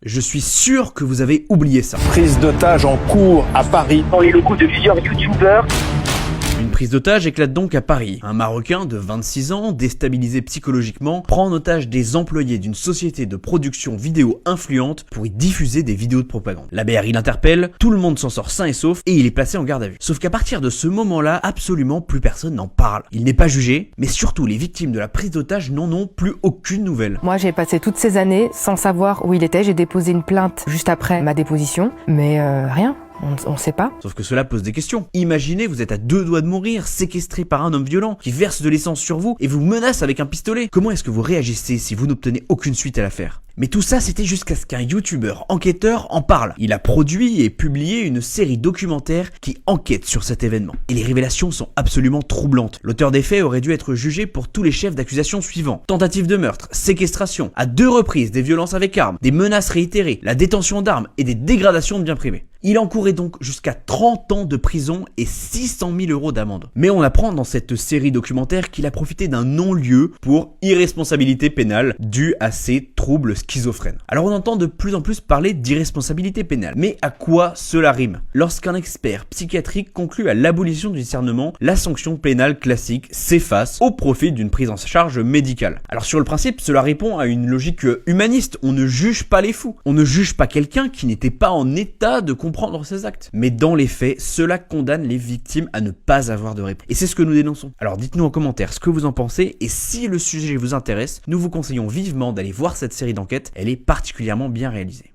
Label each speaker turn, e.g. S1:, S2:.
S1: Je suis sûr que vous avez oublié ça.
S2: Prise d'otage en cours à Paris.
S3: Dans les locaux de plusieurs youtubeurs.
S1: Une prise d'otage éclate donc à Paris. Un Marocain de 26 ans, déstabilisé psychologiquement, prend en otage des employés d'une société de production vidéo influente pour y diffuser des vidéos de propagande. La BRI l'interpelle, tout le monde s'en sort sain et sauf et il est placé en garde à vue. Sauf qu'à partir de ce moment-là, absolument plus personne n'en parle. Il n'est pas jugé, mais surtout les victimes de la prise d'otage n'en ont plus aucune nouvelle.
S4: Moi j'ai passé toutes ces années sans savoir où il était, j'ai déposé une plainte juste après ma déposition, mais rien. On sait pas.
S1: Sauf que cela pose des questions. Imaginez, vous êtes à 2 doigts de mourir, séquestré par un homme violent qui verse de l'essence sur vous et vous menace avec un pistolet. Comment est-ce que vous réagissez si vous n'obtenez aucune suite à l'affaire ? Mais tout ça, c'était jusqu'à ce qu'un youtubeur enquêteur en parle. Il a produit et publié une série documentaire qui enquête sur cet événement. Et les révélations sont absolument troublantes. L'auteur des faits aurait dû être jugé pour tous les chefs d'accusation suivants. Tentative de meurtre, séquestration, à 2 reprises des violences avec armes, des menaces réitérées, la détention d'armes et des dégradations de biens privés. Il encourait donc jusqu'à 30 ans de prison et 600 000 € d'amende. Mais on apprend dans cette série documentaire qu'il a profité d'un non-lieu pour irresponsabilité pénale due à ses troubles schizophrènes. Alors on entend de plus en plus parler d'irresponsabilité pénale. Mais à quoi cela rime ? Lorsqu'un expert psychiatrique conclut à l'abolition du discernement, la sanction pénale classique s'efface au profit d'une prise en charge médicale. Alors sur le principe, cela répond à une logique humaniste. On ne juge pas les fous. On ne juge pas quelqu'un qui n'était pas en état de comprendre ses actes. Mais dans les faits, cela condamne les victimes à ne pas avoir de réponse. Et c'est ce que nous dénonçons. Alors dites-nous en commentaire ce que vous en pensez et si le sujet vous intéresse, nous vous conseillons vivement d'aller voir cette série d'enquêtes, elle est particulièrement bien réalisée.